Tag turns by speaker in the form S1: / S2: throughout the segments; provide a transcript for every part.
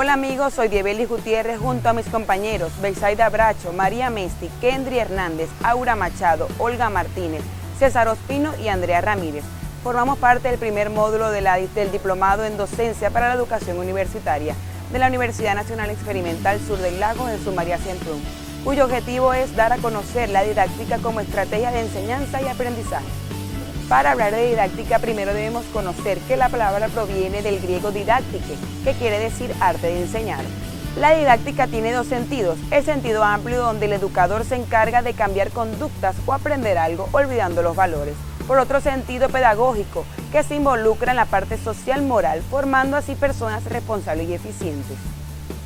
S1: Hola amigos, soy Diebelis Gutiérrez junto a mis compañeros Beisaida Bracho, María Mesti, Kendry Hernández, Aura Machado, Olga Martínez, César Ospino y Andrea Ramírez. Formamos parte del primer módulo del Diplomado en Docencia para la Educación Universitaria de la Universidad Nacional Experimental Sur del Lago Jesús María Semprún, cuyo objetivo es dar a conocer la didáctica como estrategia de enseñanza y aprendizaje. Para hablar de didáctica, primero debemos conocer que la palabra proviene del griego didáctique, que quiere decir arte de enseñar. La didáctica tiene dos sentidos: el sentido amplio, donde el educador se encarga de cambiar conductas o aprender algo olvidando los valores. Por otro, sentido pedagógico, que se involucra en la parte social moral, formando así personas responsables y eficientes.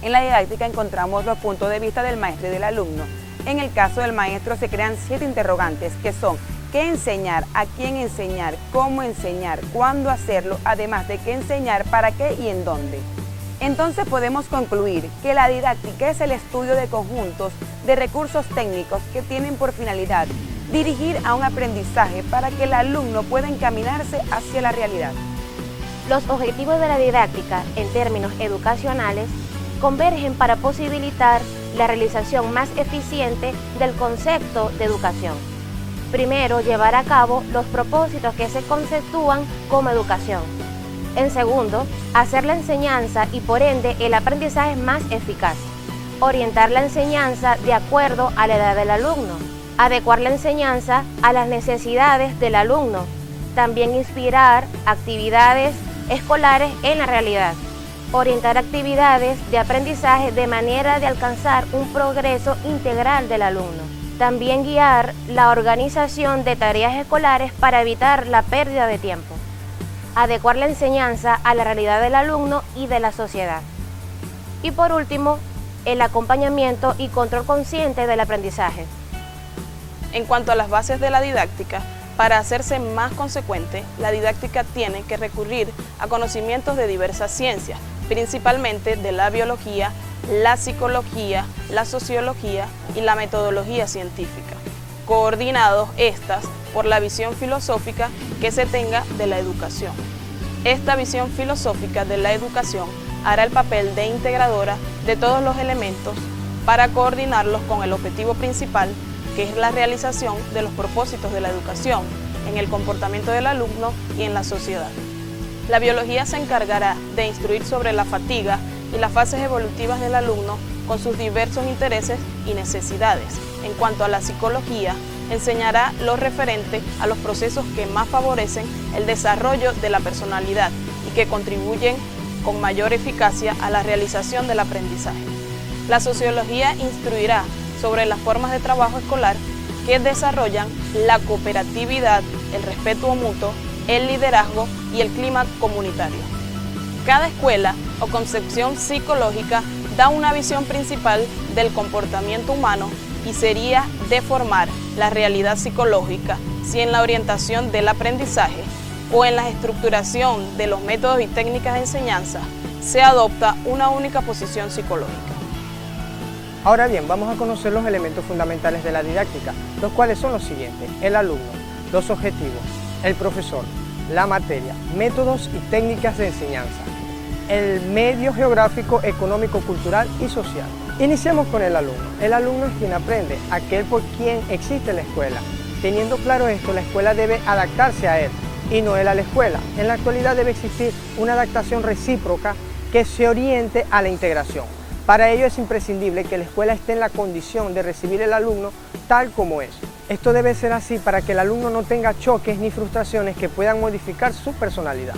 S1: En la didáctica encontramos los puntos de vista del maestro y del alumno. En el caso del maestro se crean 7 interrogantes, que son: ¿qué enseñar? ¿A quién enseñar? ¿Cómo enseñar? ¿Cuándo hacerlo? Además de qué enseñar, para qué y en dónde. Entonces podemos concluir que la didáctica es el estudio de conjuntos de recursos técnicos que tienen por finalidad dirigir a un aprendizaje para que el alumno pueda encaminarse hacia la realidad.
S2: Los objetivos de la didáctica, en términos educacionales, convergen para posibilitar la realización más eficiente del concepto de educación. Primero, llevar a cabo los propósitos que se conceptúan como educación. En segundo, hacer la enseñanza y por ende el aprendizaje más eficaz. Orientar la enseñanza de acuerdo a la edad del alumno. Adecuar la enseñanza a las necesidades del alumno. También inspirar actividades escolares en la realidad. Orientar actividades de aprendizaje de manera de alcanzar un progreso integral del alumno. También guiar la organización de tareas escolares para evitar la pérdida de tiempo. Adecuar la enseñanza a la realidad del alumno y de la sociedad. Y por último, el acompañamiento y control consciente del aprendizaje.
S3: En cuanto a las bases de la didáctica, para hacerse más consecuente, la didáctica tiene que recurrir a conocimientos de diversas ciencias, principalmente de la biología, la psicología, la sociología y la metodología científica, coordinados estas por la visión filosófica que se tenga de la educación. Esta visión filosófica de la educación hará el papel de integradora de todos los elementos para coordinarlos con el objetivo principal, que es la realización de los propósitos de la educación en el comportamiento del alumno y en la sociedad. La biología se encargará de instruir sobre la fatiga y las fases evolutivas del alumno con sus diversos intereses y necesidades. En cuanto a la psicología, enseñará lo referente a los procesos que más favorecen el desarrollo de la personalidad y que contribuyen con mayor eficacia a la realización del aprendizaje. La sociología instruirá sobre las formas de trabajo escolar que desarrollan la cooperatividad, el respeto mutuo, el liderazgo y el clima comunitario. Cada escuela o concepción psicológica da una visión principal del comportamiento humano y sería de formar la realidad psicológica si en la orientación del aprendizaje o en la estructuración de los métodos y técnicas de enseñanza se adopta una única posición psicológica.
S4: Ahora bien, vamos a conocer los elementos fundamentales de la didáctica, los cuales son los siguientes: el alumno, los objetivos, el profesor, la materia, métodos y técnicas de enseñanza, el medio geográfico, económico, cultural y social. Iniciemos con el alumno. El alumno es quien aprende, aquel por quien existe la escuela. Teniendo claro esto, la escuela debe adaptarse a él y no él a la escuela. En la actualidad debe existir una adaptación recíproca que se oriente a la integración. Para ello es imprescindible que la escuela esté en la condición de recibir al alumno tal como es. Esto debe ser así para que el alumno no tenga choques ni frustraciones que puedan modificar su personalidad.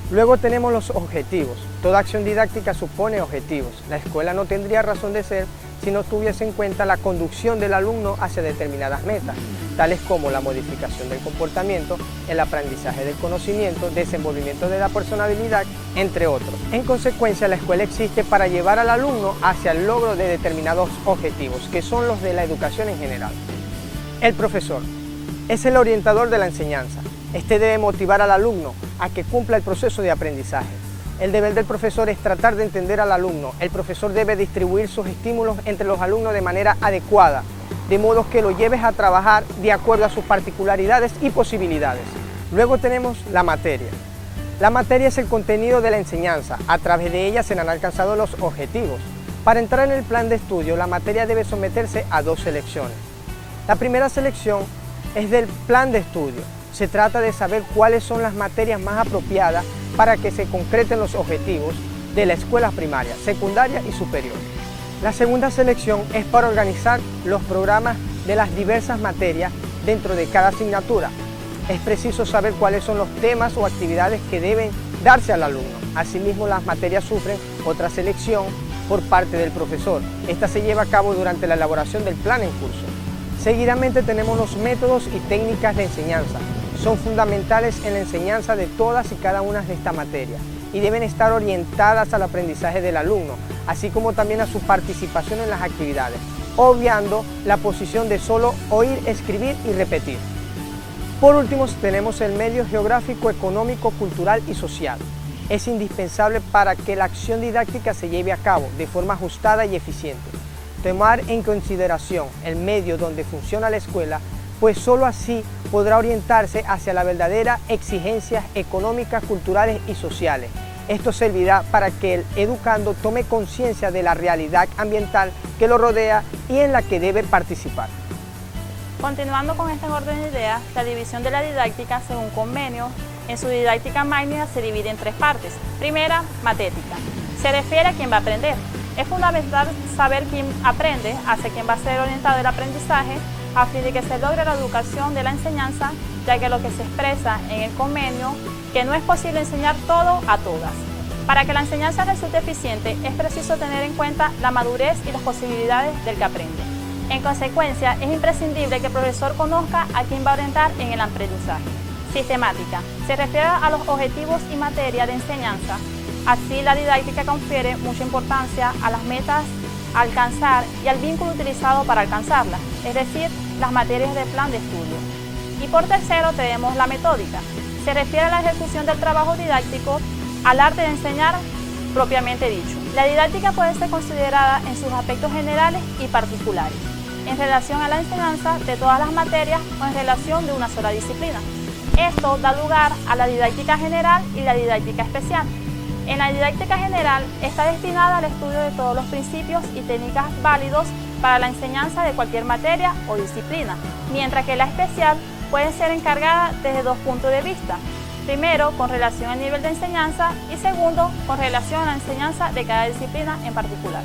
S4: Luego tenemos los objetivos. Toda acción didáctica supone objetivos. La escuela no tendría razón de ser si no tuviese en cuenta la conducción del alumno hacia determinadas metas, tales como la modificación del comportamiento, el aprendizaje del conocimiento, desenvolvimiento de la personalidad, entre otros. En consecuencia, la escuela existe para llevar al alumno hacia el logro de determinados objetivos, que son los de la educación en general. El profesor es el orientador de la enseñanza. Este debe motivar al alumno a que cumpla el proceso de aprendizaje. El deber del profesor es tratar de entender al alumno. El profesor debe distribuir sus estímulos entre los alumnos de manera adecuada, de modo que lo lleves a trabajar de acuerdo a sus particularidades y posibilidades. Luego tenemos la materia. La materia es el contenido de la enseñanza. A través de ella serán alcanzados los objetivos. Para entrar en el plan de estudio, la materia debe someterse a 2 selecciones. La primera selección es del plan de estudio. Se trata de saber cuáles son las materias más apropiadas para que se concreten los objetivos de la escuela primaria, secundaria y superior. La segunda selección es para organizar los programas de las diversas materias dentro de cada asignatura. Es preciso saber cuáles son los temas o actividades que deben darse al alumno. Asimismo, las materias sufren otra selección por parte del profesor. Esta se lleva a cabo durante la elaboración del plan en curso. Seguidamente tenemos los métodos y técnicas de enseñanza. Son fundamentales en la enseñanza de todas y cada una de estas materias y deben estar orientadas al aprendizaje del alumno, así como también a su participación en las actividades, obviando la posición de solo oír, escribir y repetir. Por último, tenemos el medio geográfico, económico, cultural y social. Es indispensable para que la acción didáctica se lleve a cabo de forma ajustada y eficiente. Tomar en consideración el medio donde funciona la escuela, pues solo así podrá orientarse hacia las verdaderas exigencias económicas, culturales y sociales. Esto servirá para que el educando tome conciencia de la realidad ambiental que lo rodea y en la que debe participar.
S5: Continuando con este orden de ideas, la división de la didáctica según convenio, en su didáctica magna se divide en 3 partes. Primera, matética. Se refiere a quién va a aprender. Es fundamental saber quién aprende, hacia quién va a ser orientado el aprendizaje, a fin de que se logre la educación de la enseñanza, ya que lo que se expresa en el convenio, que no es posible enseñar todo a todas. Para que la enseñanza resulte eficiente, es preciso tener en cuenta la madurez y las posibilidades del que aprende. En consecuencia, es imprescindible que el profesor conozca a quién va a orientar en el aprendizaje. Sistemática. Se refiere a los objetivos y materia de enseñanza. Así, la didáctica confiere mucha importancia a las metas a alcanzar y al vínculo utilizado para alcanzarlas, es decir, las materias del plan de estudio. Y por tercero, tenemos la metódica. Se refiere a la ejecución del trabajo didáctico, al arte de enseñar propiamente dicho. La didáctica puede ser considerada en sus aspectos generales y particulares, en relación a la enseñanza de todas las materias o en relación de una sola disciplina. Esto da lugar a la didáctica general y la didáctica especial. En la didáctica general está destinada al estudio de todos los principios y técnicas válidos para la enseñanza de cualquier materia o disciplina, mientras que la especial puede ser encargada desde 2 puntos de vista. Primero, con relación al nivel de enseñanza y segundo, con relación a la enseñanza de cada disciplina en particular.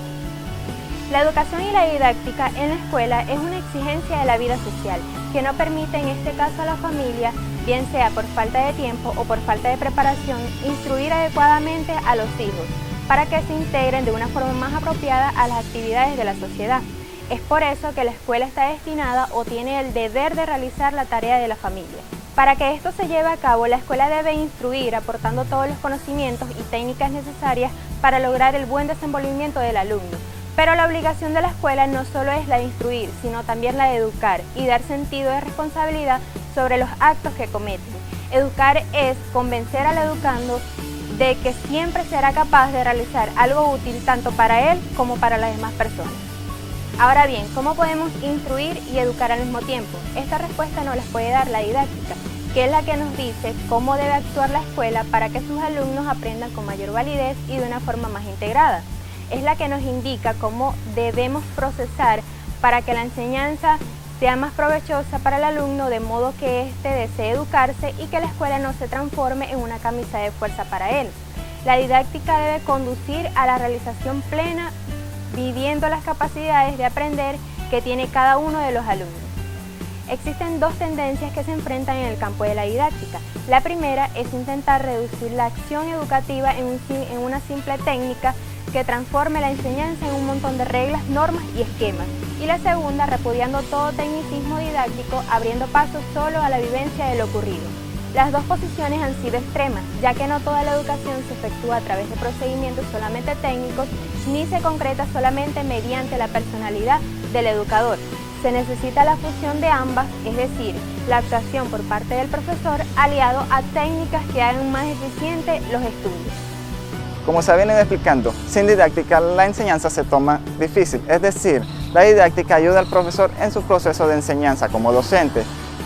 S2: La educación y la didáctica en la escuela es una exigencia de la vida social que no permite en este caso a la familia, bien sea por falta de tiempo o por falta de preparación, instruir adecuadamente a los hijos para que se integren de una forma más apropiada a las actividades de la sociedad. Es por eso que la escuela está destinada o tiene el deber de realizar la tarea de la familia. Para que esto se lleve a cabo, la escuela debe instruir aportando todos los conocimientos y técnicas necesarias para lograr el buen desenvolvimiento del alumno. Pero la obligación de la escuela no solo es la de instruir, sino también la de educar y dar sentido de responsabilidad sobre los actos que cometen. Educar es convencer al educando de que siempre será capaz de realizar algo útil tanto para él como para las demás personas. Ahora bien, ¿cómo podemos instruir y educar al mismo tiempo? Esta respuesta nos la puede dar la didáctica, que es la que nos dice cómo debe actuar la escuela para que sus alumnos aprendan con mayor validez y de una forma más integrada. Es la que nos indica cómo debemos procesar para que la enseñanza sea más provechosa para el alumno, de modo que éste desee educarse y que la escuela no se transforme en una camisa de fuerza para él. La didáctica debe conducir a la realización plena, viviendo las capacidades de aprender que tiene cada uno de los alumnos. Existen 2 tendencias que se enfrentan en el campo de la didáctica. La primera es intentar reducir la acción educativa en una simple técnica que transforme la enseñanza en un montón de reglas, normas y esquemas. Y la segunda, repudiando todo tecnicismo didáctico, abriendo paso solo a la vivencia de lo ocurrido. Las 2 posiciones han sido extremas, ya que no toda la educación se efectúa a través de procedimientos solamente técnicos, ni se concreta solamente mediante la personalidad del educador. Se necesita la fusión de ambas, es decir, la actuación por parte del profesor aliado a técnicas que hagan más eficientes los estudios.
S6: Como se viene explicando, sin didáctica la enseñanza se toma difícil, es decir, la didáctica ayuda al profesor en su proceso de enseñanza como docente.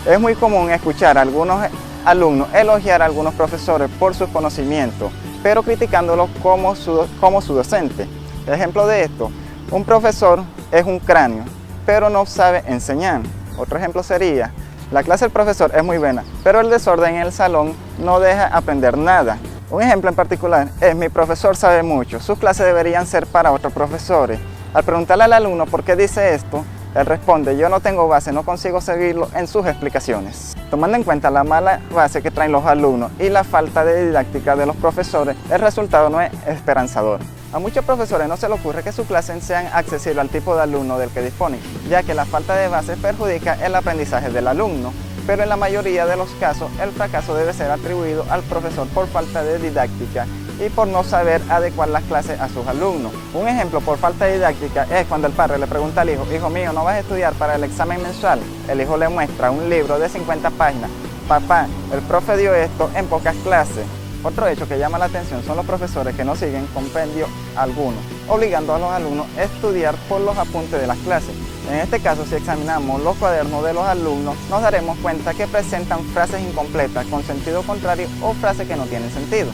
S6: Es muy común escuchar a algunos alumno elogiar a algunos profesores por sus conocimientos, pero criticándolos como su docente. Ejemplo de esto, un profesor es un cráneo, pero no sabe enseñar. Otro ejemplo sería, la clase del profesor es muy buena, pero el desorden en el salón no deja aprender nada. Un ejemplo en particular es, mi profesor sabe mucho, sus clases deberían ser para otros profesores. Al preguntarle al alumno por qué dice esto, él responde, yo no tengo base, no consigo seguirlo en sus explicaciones. Tomando en cuenta la mala base que traen los alumnos y la falta de didáctica de los profesores, el resultado no es esperanzador. A muchos profesores no se les ocurre que sus clases sean accesibles al tipo de alumno del que disponen, ya que la falta de base perjudica el aprendizaje del alumno, pero en la mayoría de los casos el fracaso debe ser atribuido al profesor por falta de didáctica y por no saber adecuar las clases a sus alumnos. Un ejemplo por falta de didáctica es cuando el padre le pregunta al hijo, hijo mío, ¿no vas a estudiar para el examen mensual? El hijo le muestra un libro de 50 páginas, papá, el profe dio esto en pocas clases. Otro hecho que llama la atención son los profesores que no siguen compendio alguno, obligando a los alumnos a estudiar por los apuntes de las clases. En este caso, si examinamos los cuadernos de los alumnos, nos daremos cuenta que presentan frases incompletas con sentido contrario o frases que no tienen sentido.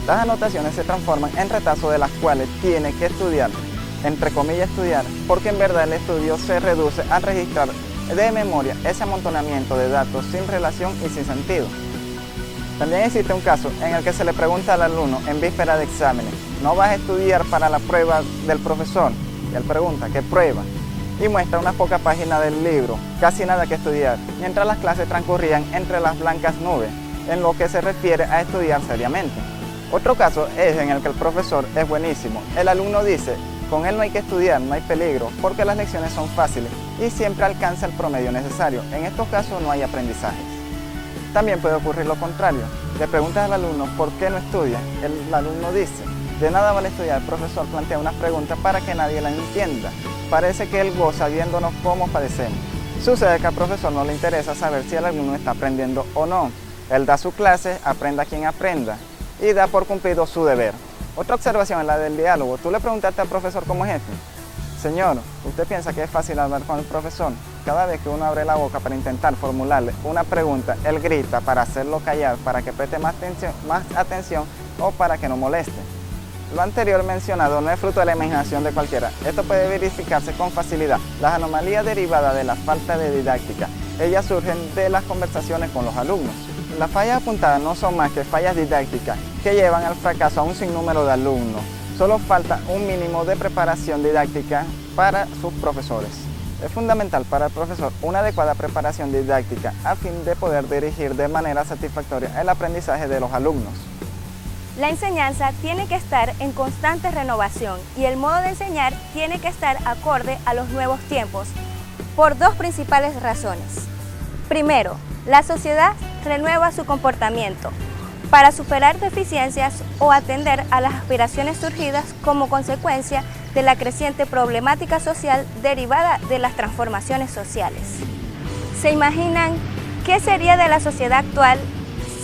S6: Las anotaciones se transforman en retazos de las cuales tiene que estudiar, entre comillas estudiar, porque en verdad el estudio se reduce a registrar de memoria ese amontonamiento de datos sin relación y sin sentido. También existe un caso en el que se le pregunta al alumno en víspera de exámenes, ¿no vas a estudiar para la prueba del profesor? Y él pregunta, ¿qué prueba? Y muestra unas pocas páginas del libro, casi nada que estudiar, mientras las clases transcurrían entre las blancas nubes, en lo que se refiere a estudiar seriamente. Otro caso es en el que el profesor es buenísimo. El alumno dice, con él no hay que estudiar, no hay peligro, porque las lecciones son fáciles y siempre alcanza el promedio necesario. En estos casos no hay aprendizajes. También puede ocurrir lo contrario. Le preguntas al alumno por qué no estudia. El alumno dice, de nada vale estudiar. El profesor plantea unas preguntas para que nadie la entienda. Parece que él goza viéndonos cómo padecemos. Sucede que al profesor no le interesa saber si el alumno está aprendiendo o no. Él da su clase, aprenda quien aprenda, y da por cumplido su deber. Otra observación es la del diálogo. Tú le preguntaste al profesor como jefe, señor, ¿usted piensa que es fácil hablar con el profesor? Cada vez que uno abre la boca para intentar formularle una pregunta, él grita para hacerlo callar, para que preste más atención o para que no moleste. Lo anterior mencionado no es fruto de la imaginación de cualquiera. Esto puede verificarse con facilidad. Las anomalías derivadas de la falta de didáctica, ellas surgen de las conversaciones con los alumnos. Las fallas apuntadas no son más que fallas didácticas que llevan al fracaso a un sinnúmero de alumnos. Solo falta un mínimo de preparación didáctica para sus profesores. Es fundamental para el profesor una adecuada preparación didáctica a fin de poder dirigir de manera satisfactoria el aprendizaje de los alumnos.
S7: La enseñanza tiene que estar en constante renovación y el modo de enseñar tiene que estar acorde a los nuevos tiempos, por dos principales razones. Primero, la sociedad renueva su comportamiento para superar deficiencias o atender a las aspiraciones surgidas como consecuencia de la creciente problemática social derivada de las transformaciones sociales. ¿Se imaginan qué sería de la sociedad actual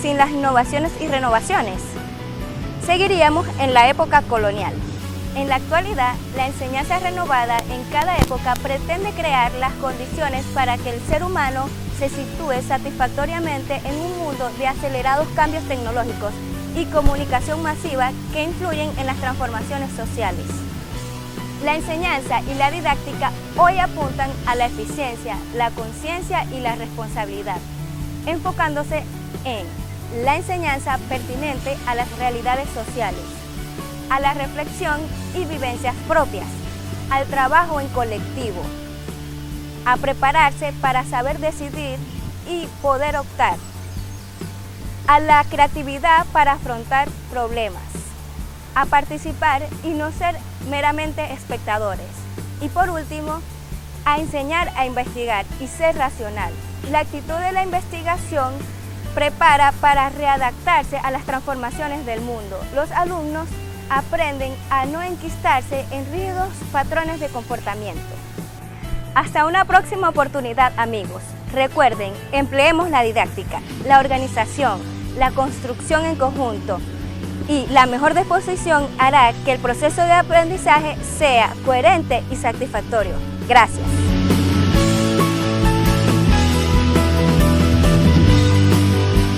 S7: sin las innovaciones y renovaciones? Seguiríamos en la época colonial. En la actualidad, la enseñanza renovada en cada época pretende crear las condiciones para que el ser humano se sitúe satisfactoriamente en un mundo de acelerados cambios tecnológicos y comunicación masiva que influyen en las transformaciones sociales. La enseñanza y la didáctica hoy apuntan a la eficiencia, la conciencia y la responsabilidad, enfocándose en la enseñanza pertinente a las realidades sociales, a la reflexión y vivencias propias, al trabajo en colectivo, a prepararse para saber decidir y poder optar, a la creatividad para afrontar problemas, a participar y no ser meramente espectadores, y por último, a enseñar a investigar y ser racional. La actitud de la investigación prepara para readaptarse a las transformaciones del mundo. Los alumnos aprenden a no enquistarse en rígidos patrones de comportamiento. Hasta una próxima oportunidad, amigos. Recuerden, empleemos la didáctica, la organización, la construcción en conjunto y la mejor disposición hará que el proceso de aprendizaje sea coherente y satisfactorio. Gracias.